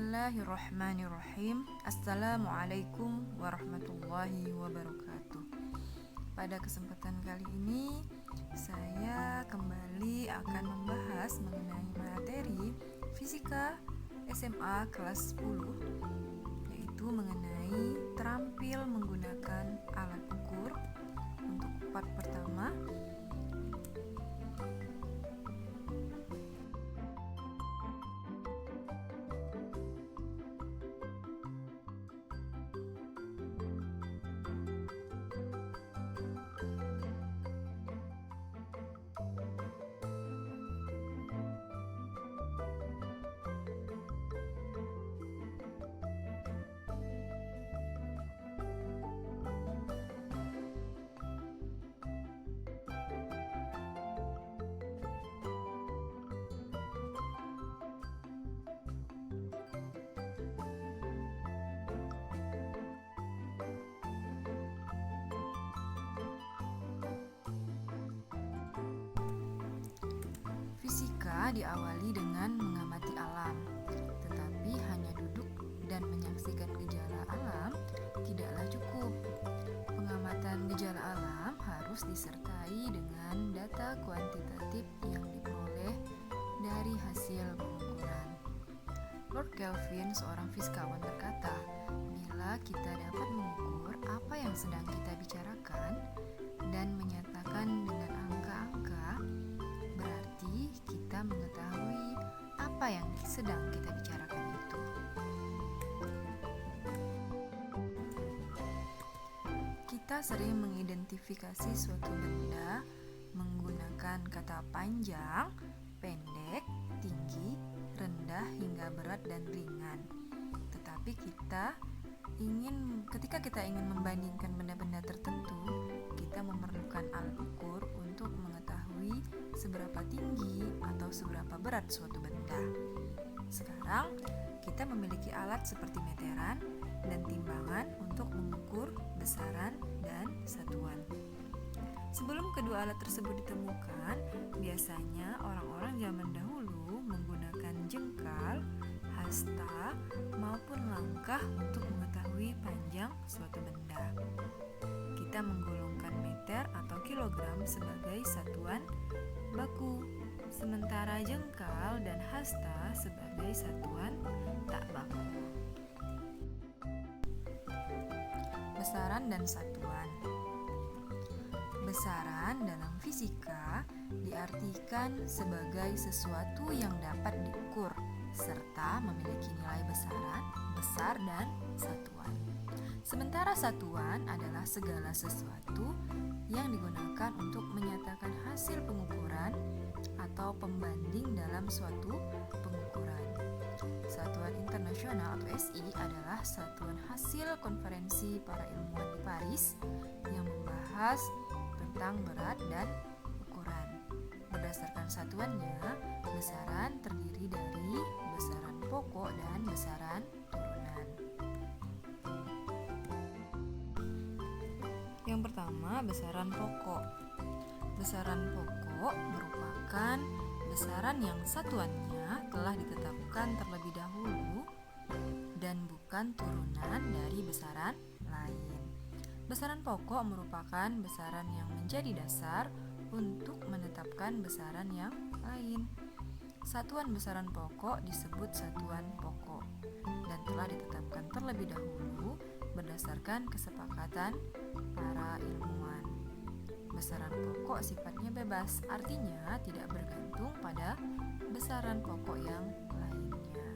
Bismillahirrahmanirrahim. Assalamualaikum warahmatullahi wabarakatuh. Pada kesempatan kali ini saya kembali akan membahas mengenai materi fisika SMA kelas 10, yaitu mengenai terampil menggunakan alat ukur. Untuk part pertama, fisika diawali dengan mengamati alam, tetapi hanya duduk dan menyaksikan gejala alam tidaklah cukup. Pengamatan gejala alam harus disertai dengan data kuantitatif yang diperoleh dari hasil pengukuran. Lord Kelvin, seorang fisikawan, berkata, "Bila kita dapat mengukur apa yang sedang kita bicarakan dan menyatakan dengan angka-angka, berarti kita mengetahui apa yang sedang kita bicarakan itu." Kita sering mengidentifikasi suatu benda menggunakan kata panjang, pendek, tinggi, rendah, hingga berat dan ringan. Tetapi ketika kita ingin membandingkan benda-benda tertentu, kita memerlukan alat ukur untuk mengetahui seberapa tinggi atau seberapa berat suatu benda. Sekarang, kita memiliki alat seperti meteran dan timbangan untuk mengukur besaran dan satuan. Sebelum kedua alat tersebut ditemukan, biasanya orang-orang zaman dahulu menggunakan jengkal, hasta, maupun langkah untuk mengetahui panjang suatu benda. Kita menggolongkan meter atau kilogram sebagai satuan baku, sementara jengkal dan hasta sebagai satuan tak baku. Besaran dan satuan. Besaran dalam fisika diartikan sebagai sesuatu yang dapat diukur serta memiliki nilai besaran, besar, dan satuan. Sementara satuan adalah segala sesuatu yang digunakan untuk menyatakan hasil pengukuran atau pembanding dalam suatu pengukuran. Satuan Internasional atau SI adalah satuan hasil konferensi para ilmuwan di Paris yang membahas tentang berat dan ukuran. Berdasarkan satuannya, besaran terdiri dari besaran pokok dan besaran turunan. Yang pertama, besaran pokok. Besaran pokok merupakan besaran yang satuannya telah ditetapkan terlebih dahulu dan bukan turunan dari besaran lain. Besaran pokok merupakan besaran yang menjadi dasar untuk menetapkan besaran yang lain. Satuan besaran pokok disebut satuan pokok dan telah ditetapkan terlebih dahulu berdasarkan kesepakatan para ilmuwan. Besaran pokok sifatnya bebas, artinya tidak bergantung pada besaran pokok yang lainnya.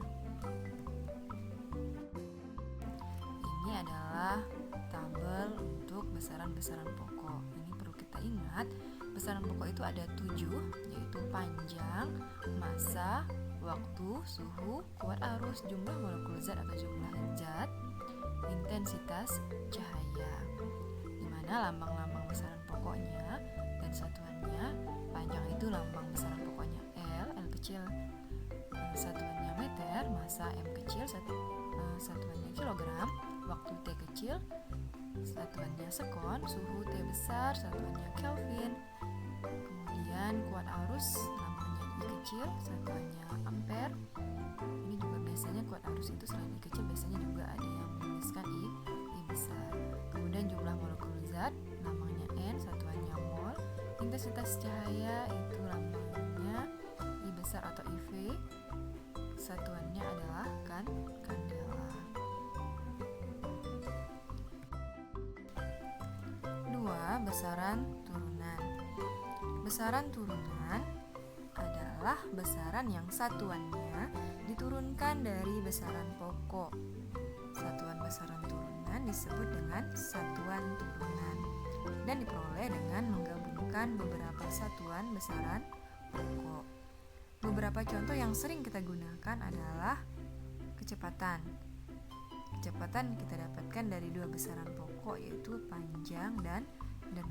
Ini adalah tabel untuk besaran-besaran pokok. Ini perlu kita ingat, besaran pokok itu ada 7, yaitu panjang, massa, waktu, suhu, kuat arus, jumlah molekul zat atau jumlah zat, intensitas cahaya. Di mana lambang-lambang besaran pokoknya dan satuannya, panjang itu lambang besaran pokoknya L kecil, satuannya meter, massa M kecil, satuannya kilogram, waktu T kecil, satuannya sekon, suhu T besar, satuannya Kelvin. Kemudian kuat arus lambangnya I kecil, satuannya ampere. Ini juga biasanya kuat arus itu selain I kecil biasanya juga ada yang menuliskan I besar. Kemudian jumlah molekul zat lambangnya N, satuannya mol. Intensitas cahaya itu lambangnya I besar atau IV, satuannya adalah kandela. 2. Besaran turunan. Besaran turunan adalah besaran yang satuannya diturunkan dari besaran pokok. Satuan besaran turunan disebut dengan satuan turunan dan diperoleh dengan menggabungkan beberapa satuan besaran pokok. Beberapa contoh yang sering kita gunakan adalah kecepatan. Kecepatan kita dapatkan dari dua besaran pokok, yaitu panjang dan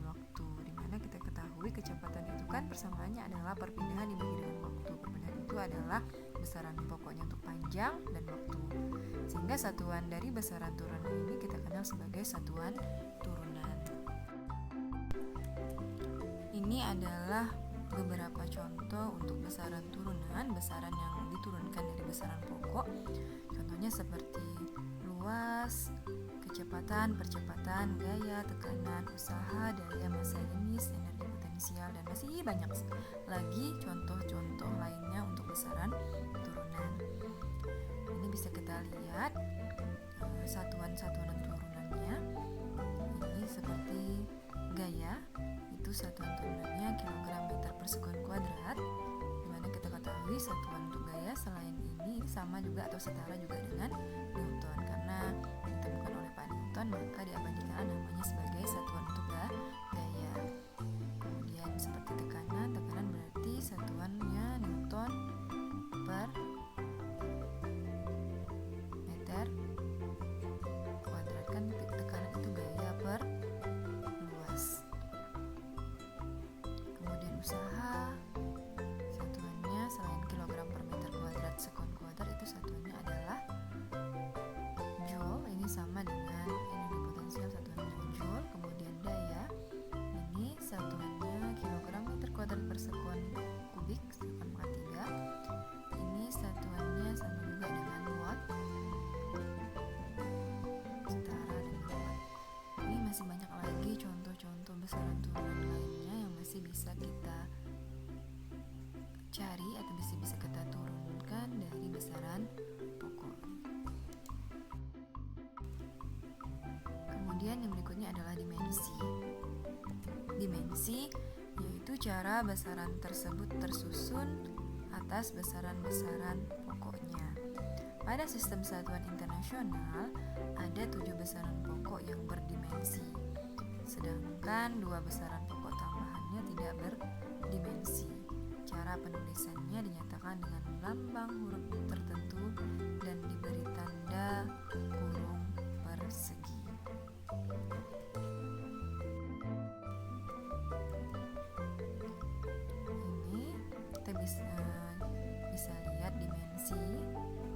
waktu, di mana kita ketahui kecepatan itu kan persamaannya adalah perpindahan dibagi dengan waktu. Perpindahan itu adalah besaran pokoknya untuk panjang dan waktu, sehingga satuan dari besaran turunan ini kita kenal sebagai satuan turunan. Ini adalah beberapa contoh untuk besaran turunan, besaran yang diturunkan dari besaran pokok. Contohnya seperti luas, kecepatan, percepatan, gaya, tekanan, usaha, daya, massa jenis, energi potensial, dan masih banyak lagi contoh-contoh lainnya untuk besaran turunan. Ini bisa kita lihat satuan-satuan turunannya. Ini seperti gaya, itu satuan turunannya kilogram meter per sekon kuadrat, dimana kita ketahui satuan untuk gaya selain ini sama juga atau setara juga dengan Newton, karena ditemukan oleh Pak Newton maka diabadikan namanya sebagai satuan untuk gaya. Kemudian seperti tekanan berarti satuannya Newton per meter kuadrat, kan tekanan itu gaya per luas. Kemudian usaha, satuannya selain kilogram per meter kuadrat sekon kuadrat, itu satuannya adalah joule, ini sama dengan energi potensial, satuannya joule. Kemudian daya, ini satuannya kilogram meter kuadrat per sekon kubik, sekon pangkat 3. Ini satuannya sama juga dengan watt, setara dengan watt. Ini masih banyak lagi contoh-contoh besaran turunan lainnya yang masih bisa kita cari atau bisa kita turunkan dari besaran pokok. Kemudian yang berikutnya adalah dimensi. Dimensi yaitu cara besaran tersebut tersusun atas besaran-besaran pokoknya. Pada sistem satuan internasional ada 7 besaran pokok yang berdimensi, sedangkan 2 besaran pokok tambahannya tidak berdimensi. Cara penulisannya dinyatakan dengan lambang huruf tertentu dan diberi tanda kurung persegi. Ini kita bisa lihat dimensi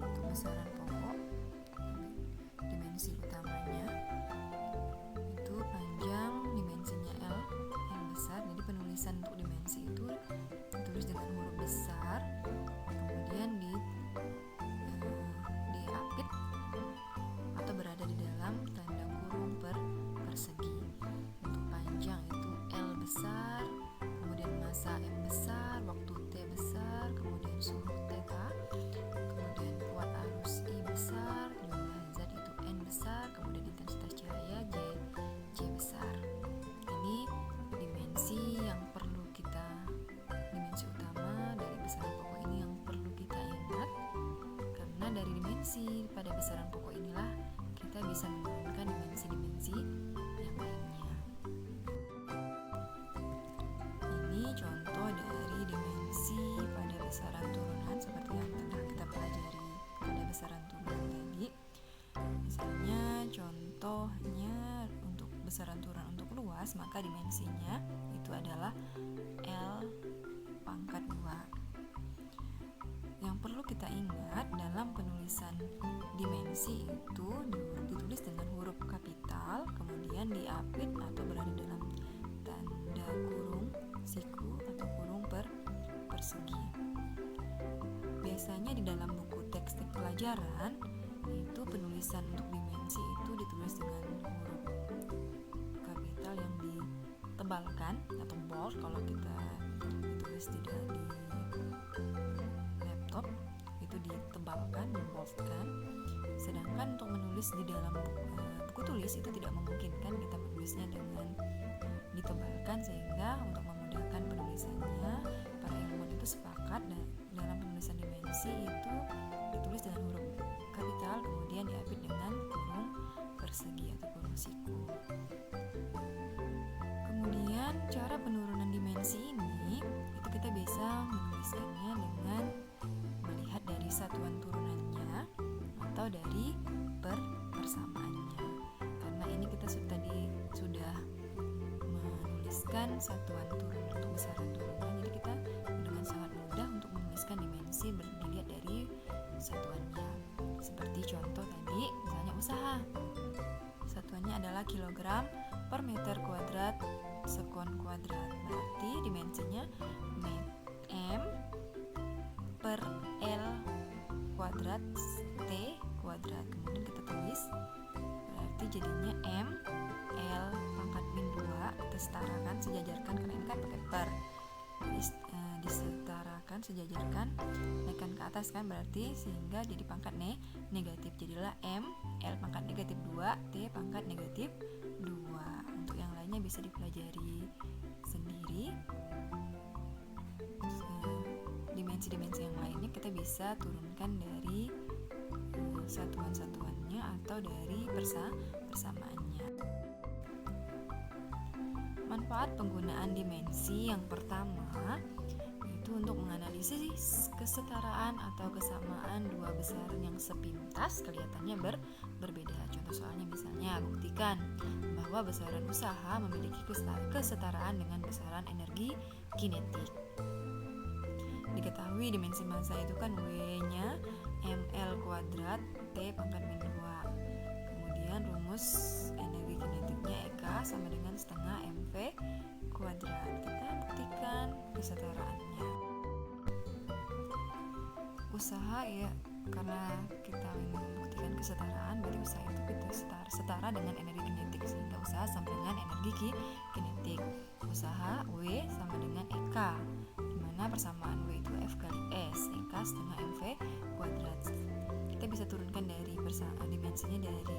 untuk besaran pokok. Dimensi utamanya itu panjang, dimensinya L yang besar. Jadi penulisan untuk dimensi itu ditulis dengan huruf besar, kemudian diapit atau berada di dalam tanda kurung persegi. Untuk panjang itu L besar, kemudian massa M besar, waktu T besar, kemudian suhu theta, kemudian kuat arus I besar, jumlah zat itu N besar, kemudian intensitas cahaya J besar. Ini dimensi yang perlu kita, dimensi utama dari besaran pokok ini yang perlu kita ingat, karena dari dimensi pada besaran pokok inilah kita bisa menurunkan dimensi-dimensi yang lainnya. Ini contoh dari dimensi pada besaran turunan seperti yang telah kita pelajari pada besaran turunan tadi. Misalnya contohnya untuk besaran turunan untuk luas, maka dimensinya itu adalah L pangkat 2. Yang perlu kita ingat dalam penulisan dimensi itu ditulis dengan huruf kapital, kemudian diapit atau berada dalam tanda kurung siku atau kurung persegi. Biasanya di dalam buku teks pelajaran itu penulisan untuk dimensi itu ditulis dengan huruf kapital yang ditebalkan atau bold kalau kita ditulis tidak di laptop itu ditebalkan, diboldkan. Sedangkan untuk menulis di dalam buku tulis itu tidak memungkinkan kita menulisnya dengan ditebalkan, sehingga untuk memudahkan penulisannya para ilmuwan itu sepakat dalam penulisan dimensi itu ditulis dengan huruf kapital kemudian diapit dengan kurung persegi atau kurung siku. Kemudian cara penurunan dimensi ini itu kita bisa menuliskannya dengan melihat dari satuan turunannya atau dari persamaannya. Karena ini kita sudah menuliskan satuan turun untuk besaran turunan, jadi kita dengan sangat mudah untuk menuliskan dimensi dilihat dari satuannya. Seperti contoh tadi, misalnya usaha. Satuannya adalah kilogram per meter kuadrat sekon kuadrat. Berarti dimensinya M per L kuadrat T kuadrat. Kemudian kita tulis, berarti jadinya M L pangkat min 2, kita setarakan, sejajarkan karena ini kan pakai per. Disetarakan, sejajarkan, naikkan ke atas kan, berarti sehingga jadi pangkat negatif. Jadilah M L pangkat negatif 2 T pangkat negatif 2. Untuk yang lainnya bisa dipelajari sendiri. Dimensi-dimensi yang lainnya kita bisa turunkan dari satuan-satuannya atau dari persamaannya. Manfaat penggunaan dimensi yang pertama itu untuk menganalisis kesetaraan atau kesamaan dua besaran yang sepintas kelihatannya berbeda. Contoh soalnya misalnya, buktikan bahwa besaran usaha memiliki kesetaraan dengan besaran energi kinetik. Diketahui dimensi massa itu kan W-nya ml kuadrat T pangkat min 2. Kemudian rumus energi kinetiknya EK sama dengan setengah mv kuadrat. Kita buktikan kesetaraannya. Usaha ya, karena kita membuktikan kesetaraan, berarti usaha itu kita setara dengan energi kinetik, sehingga usaha sama dengan energi kinetik. Usaha W sama dengan EK, dimana persamaan W itu F kali S, EK setengah mv kuadrat. Kita bisa turunkan dari dimensinya dari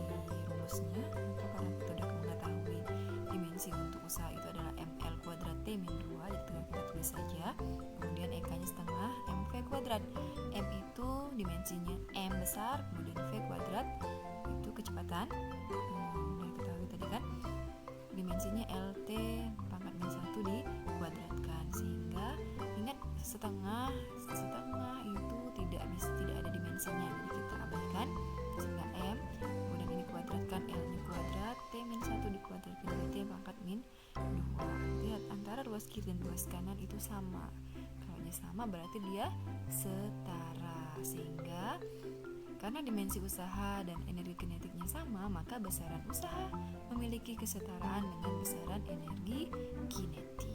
rumusnya, karena kita sudah mengetahui dimensi untuk usaha itu adalah ml kuadrat T min 2, jadi kita tulis saja. Kemudian EK nya setengah mv kuadrat. M itu dimensinya M besar, kemudian V kuadrat itu kecepatan. Udah diketahui tadi kan, dimensinya LT pangkat min 1 dikuadratkan, sehingga ingat setengah itu tidak ada dimensinya, jadi kita abaikan, sehingga M kemudian ini kuadratkan, L ini kuadrat, T min 1 dikuadratkan oleh T pangkat min 2. Lihat antara ruas kiri dan ruas kanan itu sama. Kalau dia sama berarti dia setara, sehingga karena dimensi usaha dan energi kinetiknya sama, maka besaran usaha memiliki kesetaraan dengan besaran energi kinetik.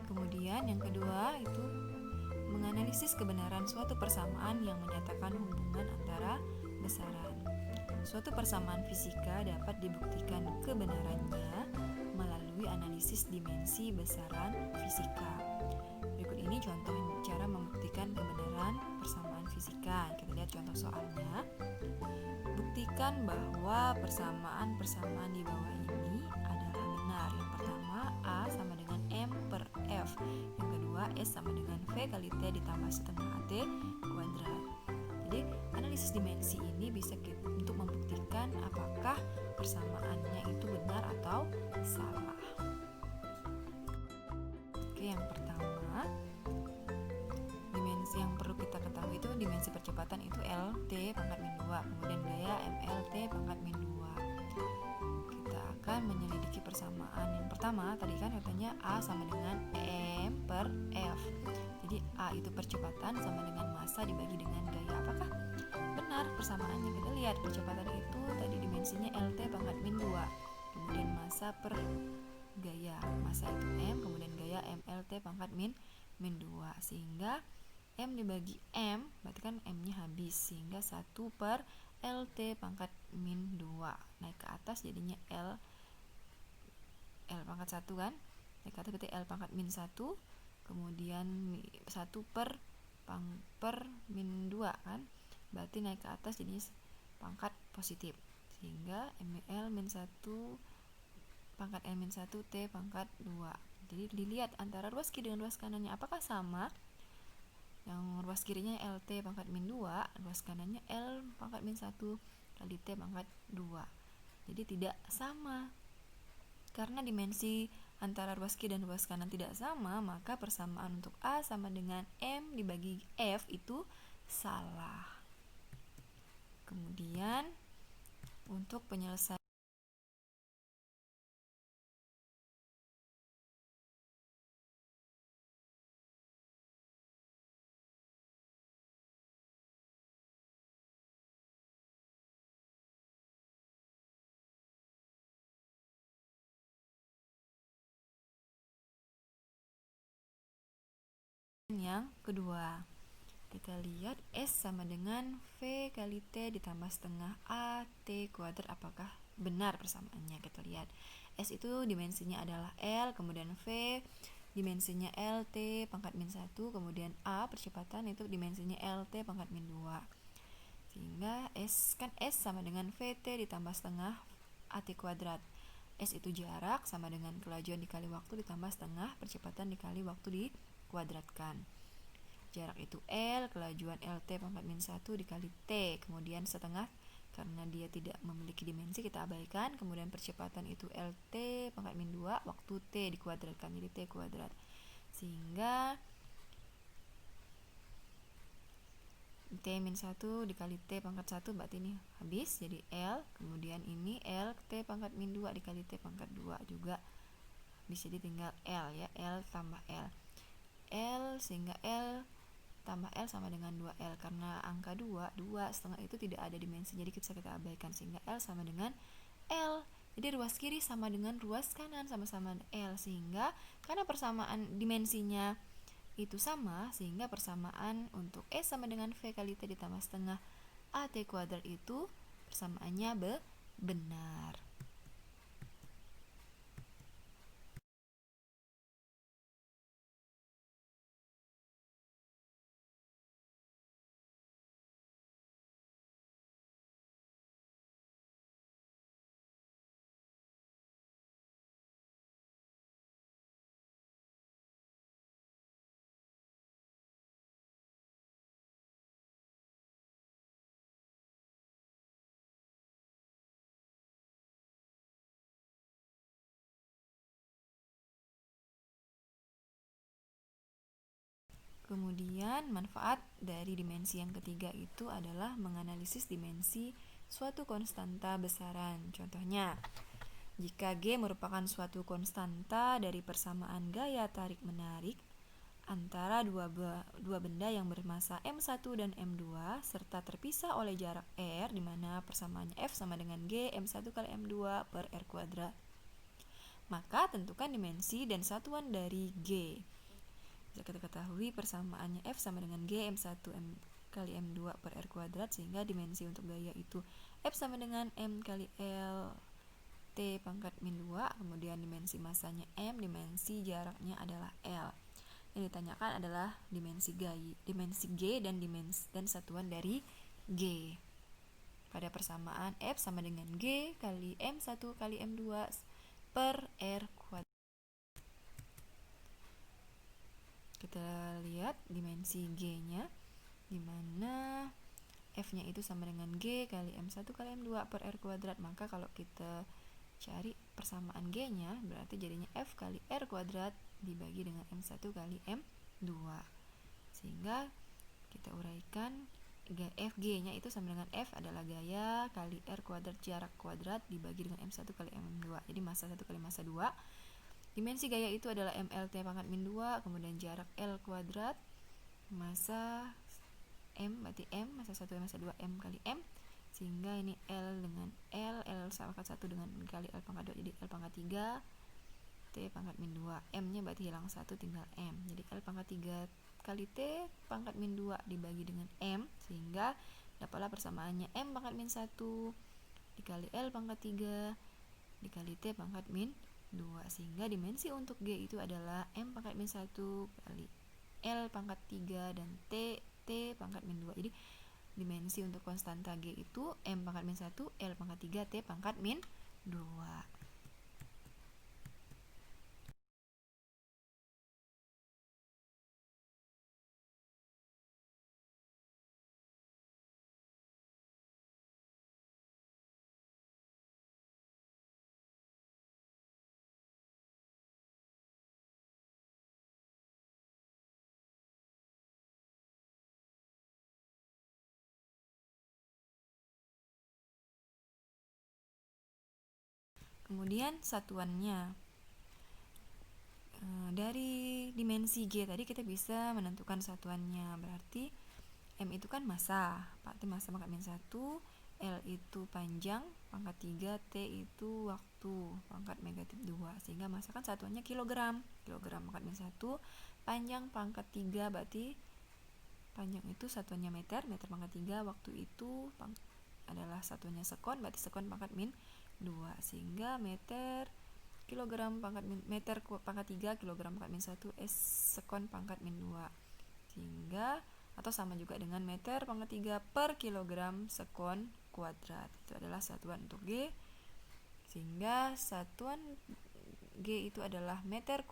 Kemudian yang kedua itu menganalisis kebenaran suatu persamaan yang menyatakan hubungan antara besaran. Suatu persamaan fisika dapat dibuktikan kebenarannya melalui analisis dimensi besaran fisika. Berikut ini contoh cara membuktikan kebenaran persamaan fisika. Kita lihat contoh soalnya. Buktikan bahwa persamaan-persamaan di bawah ini adalah benar. Yang pertama, A sama dengan M per F. Yang kedua, S sama dengan V kali T ditambah setengah AT kuadrat. Jadi, analisis dimensi ini bisa untuk membuktikan apakah persamaannya itu benar atau salah. Oke, yang pertama, dimensi yang perlu kita ketahui itu dimensi percepatan itu LT pangkat min 2, kemudian gaya MLT pangkat min 2. Kita akan akan menyelidiki persamaan. Yang pertama, tadi kan katanya A sama dengan M per F. Jadi A itu percepatan sama dengan massa dibagi dengan gaya. Apakah benar persamaannya? Kita lihat percepatan itu tadi dimensinya LT pangkat min 2. Kemudian massa per gaya. Massa itu M, kemudian gaya MLT pangkat min 2. Sehingga M dibagi M, berarti kan M-nya habis. Sehingga 1 per LT pangkat min 2. Naik ke atas jadinya L pangkat 1 kan. Naik ke atas berarti L pangkat min 1. Kemudian 1 per min 2 kan. Berarti naik ke atas jadinya pangkat positif. Sehingga L min 1 pangkat L min 1 T pangkat 2. Jadi dilihat antara ruas kiri dengan ruas kanannya apakah sama. Yang ruas kirinya LT pangkat min 2, ruas kanannya L pangkat min 1 kali T pangkat 2. Jadi tidak sama. Karena dimensi antara ruas kiri dan ruas kanan tidak sama, maka persamaan untuk A sama dengan M dibagi F itu salah. Kemudian untuk penyelesaian yang kedua, kita lihat S sama dengan V kali T ditambah setengah A T kuadrat. Apakah benar persamaannya? Kita lihat S itu dimensinya adalah L, kemudian V dimensinya LT pangkat min 1, kemudian A percepatan itu dimensinya LT pangkat min 2. Sehingga S sama dengan VT ditambah setengah AT kuadrat. S itu jarak sama dengan kelajuan dikali waktu ditambah setengah percepatan dikali waktu dikuadratkan. Jarak itu L, kelajuan LT pangkat min 1 dikali T, kemudian setengah karena dia tidak memiliki dimensi kita abaikan, kemudian percepatan itu LT pangkat min 2, waktu T dikuadratkan jadi T kuadrat. Sehingga T min 1 dikali T pangkat 1 berarti ini habis jadi L, kemudian ini L T pangkat min 2 dikali T pangkat 2 juga bisa, jadi tinggal L ya, L tambah L sehingga L tambah L sama dengan 2L. Karena angka 2 setengah itu tidak ada dimensi, jadi bisa kita abaikan, sehingga L sama dengan L. Jadi ruas kiri sama dengan ruas kanan sama-sama L, sehingga karena persamaan dimensinya itu sama, sehingga persamaan untuk S sama dengan V kali T ditambah setengah AT kuadrat itu persamaannya benar. Kemudian manfaat dari dimensi yang ketiga itu adalah menganalisis dimensi suatu konstanta besaran. Contohnya, jika G merupakan suatu konstanta dari persamaan gaya tarik-menarik antara dua benda yang bermassa M1 dan M2 serta terpisah oleh jarak R, di mana persamaannya F sama dengan G M1 kali M2 per R kuadrat. Maka tentukan dimensi dan satuan dari G. Bisa kita ketahui persamaannya F sama dengan G M1 kali M2 per R kuadrat, sehingga dimensi untuk gaya itu F sama dengan M kali L T pangkat min 2, kemudian dimensi masanya M, dimensi jaraknya adalah L. Yang ditanyakan adalah dimensi G dan satuan dari G. Pada persamaan F sama dengan G kali M1 kali M2 per R kuadrat. Kita lihat dimensi G-nya, di mana F-nya itu sama dengan G kali M1 kali M2 per R kuadrat. Maka kalau kita cari persamaan G-nya, berarti jadinya F kali R kuadrat dibagi dengan M1 kali M2. Sehingga kita uraikan FG-nya itu sama dengan F adalah gaya kali R kuadrat jarak kuadrat dibagi dengan M1 kali M2. Jadi massa 1 kali massa 2. Dimensi gaya itu adalah MLT pangkat min 2, kemudian jarak L kuadrat, massa M, berarti M, massa 1 massa 2 M kali M. Sehingga ini L dengan L pangkat 1 dengan kali L pangkat 2, jadi L pangkat 3 T pangkat min 2. M-nya berarti hilang 1, tinggal M. Jadi L pangkat 3 kali T pangkat min 2 dibagi dengan M, sehingga dapatlah persamaannya M pangkat min 1 dikali L pangkat 3 dikali T pangkat min 2. Sehingga dimensi untuk G itu adalah M pangkat min 1 kali L pangkat 3 dan T pangkat min 2. Jadi dimensi untuk konstanta G itu M pangkat min 1, L pangkat 3, T pangkat min 2. Kemudian satuannya, dari dimensi G tadi kita bisa menentukan satuannya. Berarti M itu kan massa, berarti massa pangkat min 1, L itu panjang pangkat 3, T itu waktu pangkat negatif 2. Sehingga massa kan satuannya kilogram pangkat min 1, panjang pangkat 3, berarti panjang itu satuannya meter pangkat 3, waktu itu adalah satuannya sekon, berarti sekon pangkat min 2. Sehingga meter pangkat 3 kilogram pangkat min 1 sekon pangkat min 2. Sehingga atau sama juga dengan meter pangkat 3 per kilogram sekon kuadrat. Itu adalah satuan untuk G. Sehingga satuan G itu adalah meter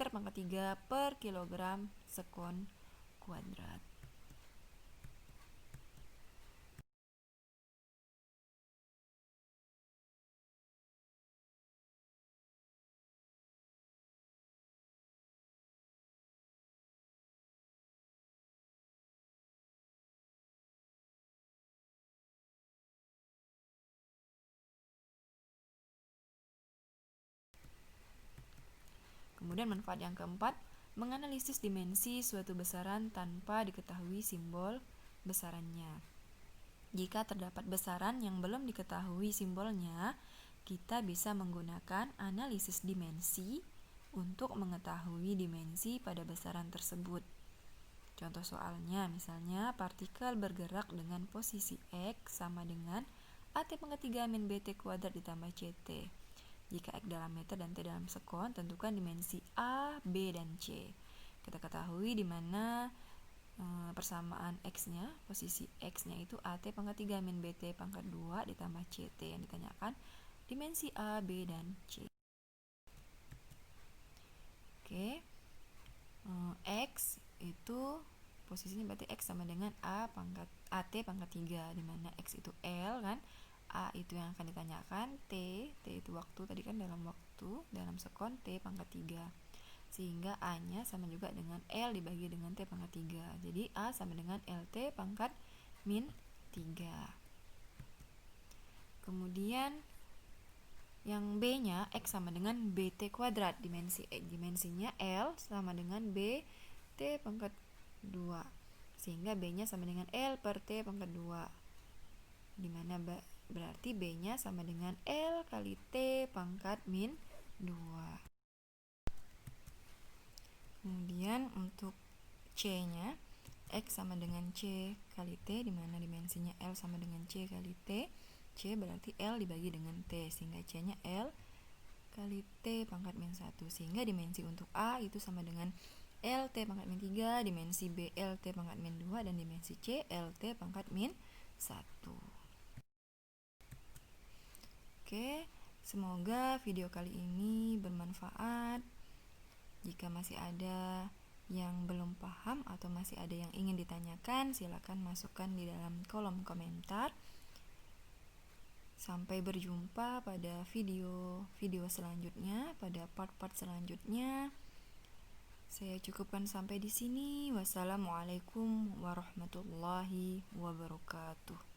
pangkat 3 per kilogram sekon kuadrat. Kemudian manfaat yang keempat, menganalisis dimensi suatu besaran tanpa diketahui simbol besarannya. Jika terdapat besaran yang belum diketahui simbolnya, kita bisa menggunakan analisis dimensi untuk mengetahui dimensi pada besaran tersebut. Contoh soalnya, misalnya partikel bergerak dengan posisi X sama dengan AT pangkat 3 min BT kuadrat ditambah CT. Jika X dalam meter dan T dalam sekon, tentukan dimensi A, B, dan C. Kita ketahui di mana persamaan X-nya, posisi X-nya itu AT pangkat 3 min BT pangkat 2 ditambah CT. Yang ditanyakan dimensi A, B, dan C. Oke. X itu posisinya berarti X sama dengan AT pangkat 3, di mana X itu L kan. A itu yang akan ditanyakan, T itu waktu, tadi kan dalam waktu, dalam sekon, T pangkat 3. Sehingga A-nya sama juga dengan L dibagi dengan T pangkat 3. Jadi A sama dengan LT pangkat min 3. Kemudian yang B-nya, X sama dengan BT kuadrat, dimensinya L sama dengan BT pangkat 2. Sehingga B-nya sama dengan L per T pangkat 2. Dimana berarti B-nya sama dengan L kali T pangkat min 2. Kemudian untuk C-nya, X sama dengan C kali T, dimana dimensinya L sama dengan C kali T. C berarti L dibagi dengan T, sehingga C-nya L kali T pangkat min 1. Sehingga dimensi untuk A itu sama dengan LT pangkat min 3, dimensi B LT pangkat min 2, dan dimensi C LT pangkat min 1. Oke, semoga video kali ini bermanfaat. Jika masih ada yang belum paham atau masih ada yang ingin ditanyakan, silakan masukkan di dalam kolom komentar. Sampai berjumpa pada video selanjutnya, pada part-part selanjutnya. Saya cukupkan sampai di sini. Wassalamualaikum warahmatullahi wabarakatuh.